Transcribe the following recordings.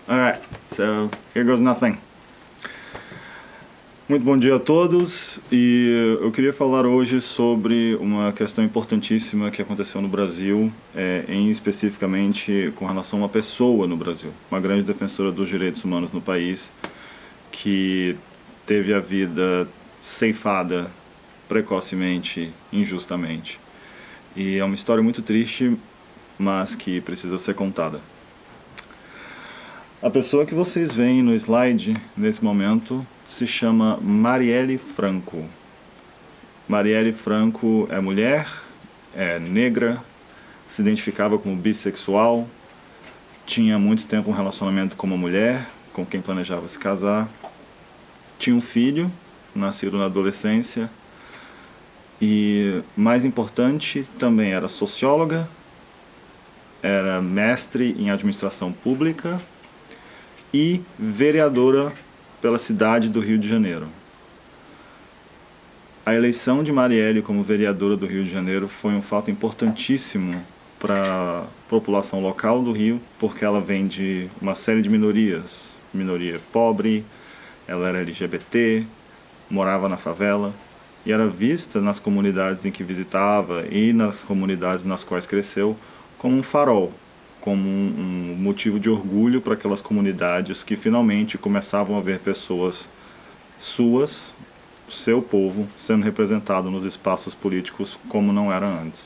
Alright, so here goes nothing. Muito bom dia a todos, e eu queria falar hoje sobre uma questão importantíssima que aconteceu no Brasil, especificamente com relação a uma pessoa no Brasil, uma grande defensora dos direitos humanos no país, que teve a vida ceifada precocemente, injustamente. E é uma história muito triste, mas que precisa ser contada. A pessoa que vocês veem no slide, nesse momento, se chama Marielle Franco. Marielle Franco é mulher, é negra, se identificava como bissexual, tinha muito tempo um relacionamento com uma mulher, com quem planejava se casar, tinha um filho, nascido na adolescência, e, mais importante, também era socióloga, era mestre em administração pública e vereadora pela cidade do Rio de Janeiro. A eleição de Marielle como vereadora do Rio de Janeiro foi um fato importantíssimo para a população local do Rio, porque ela vem de uma série de minorias. Minoria pobre, ela era LGBT, morava na favela, e era vista nas comunidades em que visitava e nas comunidades nas quais cresceu como um farol, como um motivo de orgulho para aquelas comunidades que finalmente começavam a ver pessoas suas, seu povo, sendo representado nos espaços políticos como não era antes.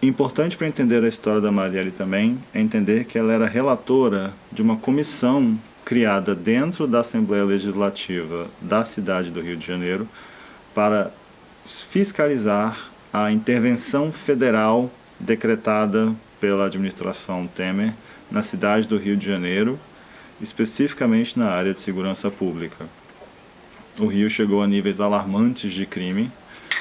Importante para entender a história da Marielle também é entender que ela era relatora de uma comissão criada dentro da Assembleia Legislativa da cidade do Rio de Janeiro para fiscalizar a intervenção federal decretada pela administração Temer na cidade do Rio de Janeiro, especificamente na área de segurança pública. O Rio chegou a níveis alarmantes de crime,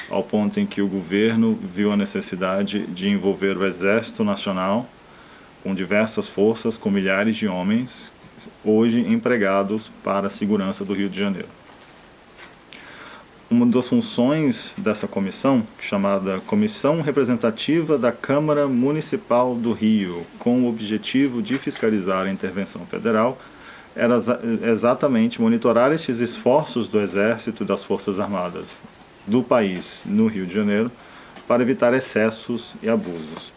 ao ponto em que o governo viu a necessidade de envolver o Exército Nacional, com diversas forças, com milhares de homens, hoje empregados para a segurança do Rio de Janeiro. Uma das funções dessa comissão, chamada Comissão Representativa da Câmara Municipal do Rio, com o objetivo de fiscalizar a intervenção federal, era exatamente monitorar estes esforços do Exército e das Forças Armadas do país no Rio de Janeiro para evitar excessos e abusos.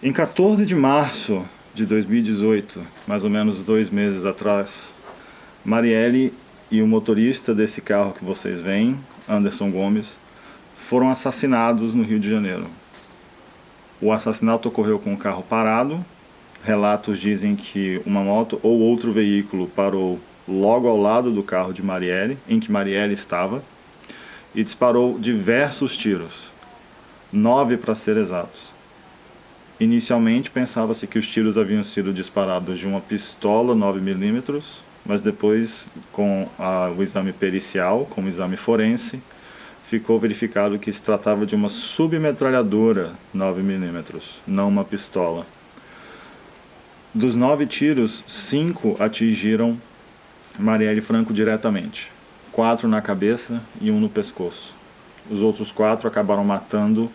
Em 14 de março de 2018, mais ou menos 2 meses atrás, Marielle e o motorista desse carro que vocês veem, Anderson Gomes, foram assassinados no Rio de Janeiro. O assassinato ocorreu com o carro parado. Relatos dizem que uma moto ou outro veículo parou logo ao lado do carro de Marielle, em que Marielle estava, e disparou diversos tiros, 9 para ser exatos. Inicialmente pensava-se que os tiros haviam sido disparados de uma pistola 9mm, mas depois, com o exame pericial, com o exame forense, ficou verificado que se tratava de uma submetralhadora 9mm, não uma pistola. Dos 9 tiros, 5 atingiram Marielle Franco diretamente, 4 na cabeça e 1 no pescoço. Os outros 4 acabaram matando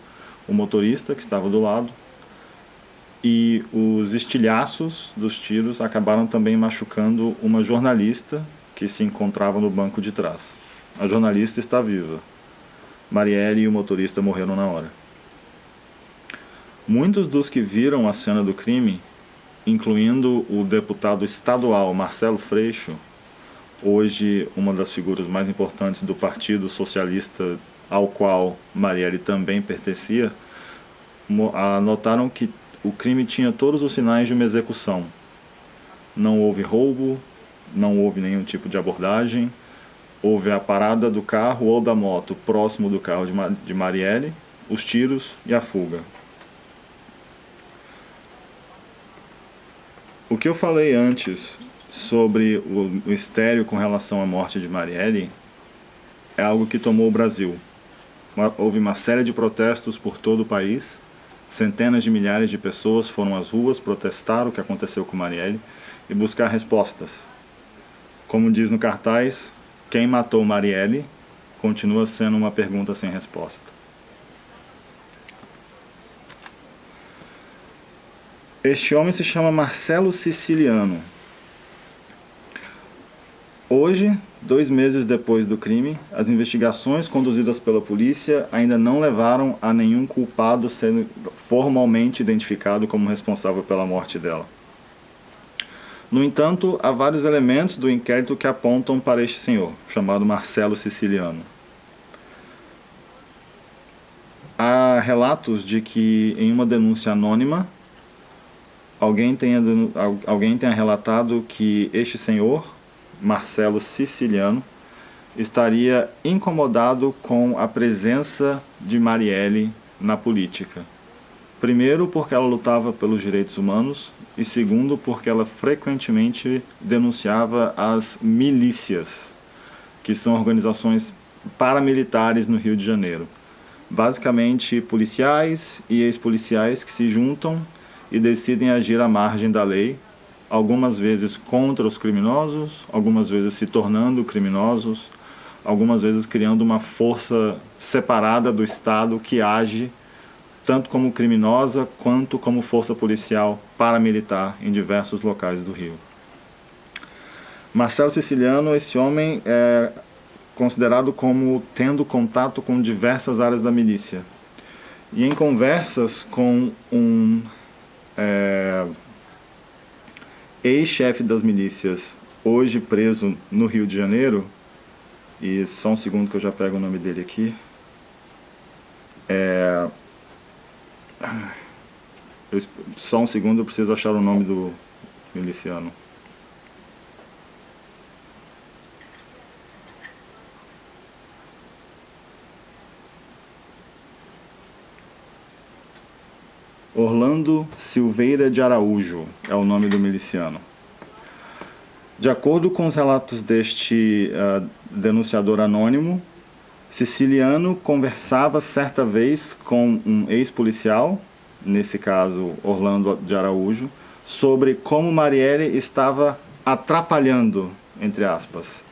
o motorista que estava do lado, e os estilhaços dos tiros acabaram também machucando uma jornalista que se encontrava no banco de trás. A jornalista está viva. Marielle e o motorista morreram na hora. Muitos dos que viram a cena do crime, incluindo o deputado estadual Marcelo Freixo, hoje uma das figuras mais importantes do Partido Socialista ao qual Marielle também pertencia, notaram que o crime tinha todos os sinais de uma execução. Não houve roubo, não houve nenhum tipo de abordagem, houve a parada do carro ou da moto próximo do carro de Marielle, os tiros e a fuga. O que eu falei antes sobre o mistério com relação à morte de Marielle é algo que tomou o Brasil. Houve uma série de protestos por todo o país. Centenas de milhares de pessoas foram às ruas protestar o que aconteceu com Marielle e buscar respostas. Como diz no cartaz, quem matou Marielle continua sendo uma pergunta sem resposta. Este homem se chama Marcelo Siciliano. Hoje, 2 meses depois do crime, as investigações conduzidas pela polícia ainda não levaram a nenhum culpado sendo formalmente identificado como responsável pela morte dela. No entanto, há vários elementos do inquérito que apontam para este senhor, chamado Marcelo Siciliano. Há relatos de que em uma denúncia anônima, alguém tenha relatado que este senhor, Marcelo Siciliano, estaria incomodado com a presença de Marielle na política. Primeiro, porque ela lutava pelos direitos humanos, e segundo, porque ela frequentemente denunciava as milícias, que são organizações paramilitares no Rio de Janeiro. Basicamente, policiais e ex-policiais que se juntam e decidem agir à margem da lei, algumas vezes contra os criminosos, algumas vezes se tornando criminosos, algumas vezes criando uma força separada do Estado que age tanto como criminosa quanto como força policial paramilitar em diversos locais do Rio. Marcelo Siciliano, esse homem é considerado como tendo contato com diversas áreas da milícia. E em conversas com um ex-chefe das milícias, hoje preso no Rio de Janeiro, e só um segundo que eu já pego o nome dele aqui, só um segundo, eu preciso achar o nome do miliciano. Orlando Silveira de Araújo é o nome do miliciano. De acordo com os relatos deste denunciador anônimo, Siciliano conversava certa vez com um ex-policial, nesse caso Orlando de Araújo, sobre como Marielle estava atrapalhando, entre aspas.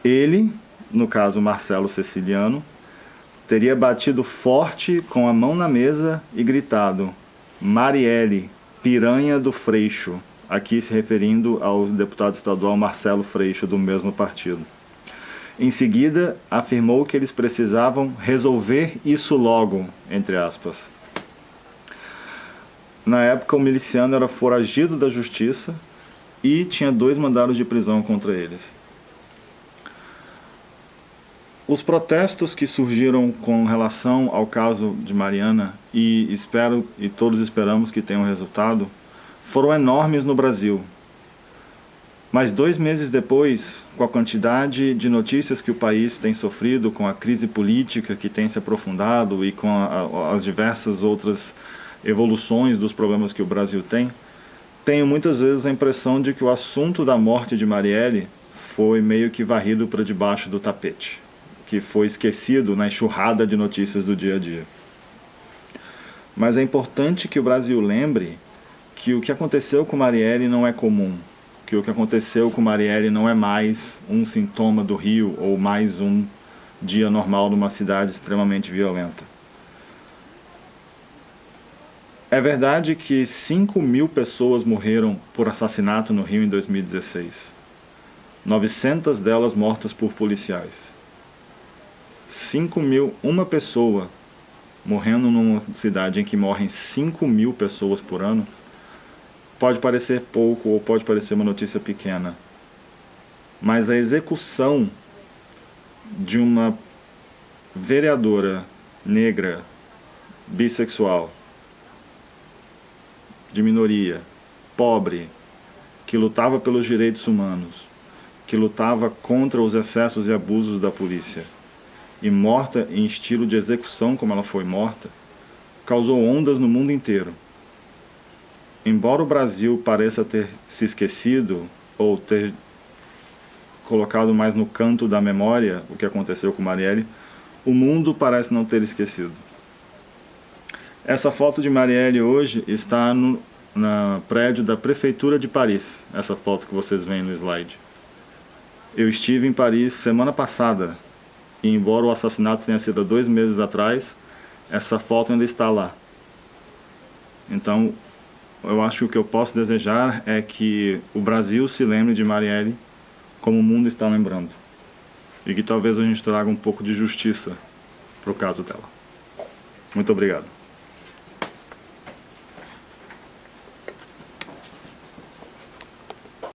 Ele, no caso Marcelo Siciliano, teria batido forte com a mão na mesa e gritado: Marielle, piranha do Freixo, aqui se referindo ao deputado estadual Marcelo Freixo, do mesmo partido. Em seguida, afirmou que eles precisavam resolver isso logo, entre aspas. Na época, o miliciano era foragido da justiça e tinha 2 mandados de prisão contra eles. Os protestos que surgiram com relação ao caso de Mariana, e todos esperamos que tenham resultado, foram enormes no Brasil. Mas 2 meses depois, com a quantidade de notícias que o país tem sofrido, com a crise política que tem se aprofundado e com as diversas outras evoluções dos problemas que o Brasil tem, tenho muitas vezes a impressão de que o assunto da morte de Marielle foi meio que varrido para debaixo do tapete, que foi esquecido na enxurrada de notícias do dia a dia. Mas é importante que o Brasil lembre que o que aconteceu com Marielle não é comum, que o que aconteceu com Marielle não é mais um sintoma do Rio ou mais um dia normal numa cidade extremamente violenta. É verdade que 5.000 pessoas morreram por assassinato no Rio em 2016, 900 delas mortas por policiais. 5.000, uma pessoa morrendo numa cidade em que morrem 5.000 pessoas por ano, pode parecer pouco ou pode parecer uma notícia pequena. Mas a execução de uma vereadora negra, bissexual, de minoria, pobre, que lutava pelos direitos humanos, que lutava contra os excessos e abusos da polícia, e morta em estilo de execução como ela foi morta, causou ondas no mundo inteiro. Embora o Brasil pareça ter se esquecido ou ter colocado mais no canto da memória o que aconteceu com Marielle, o mundo parece não ter esquecido. Essa foto de Marielle hoje está no prédio da Prefeitura de Paris, essa foto que vocês veem no slide. Eu estive em Paris semana passada, e embora o assassinato tenha sido há 2 meses atrás, essa foto ainda está lá. Então, eu acho que o que eu posso desejar é que o Brasil se lembre de Marielle como o mundo está lembrando. E que talvez a gente traga um pouco de justiça para o caso dela. Muito obrigado.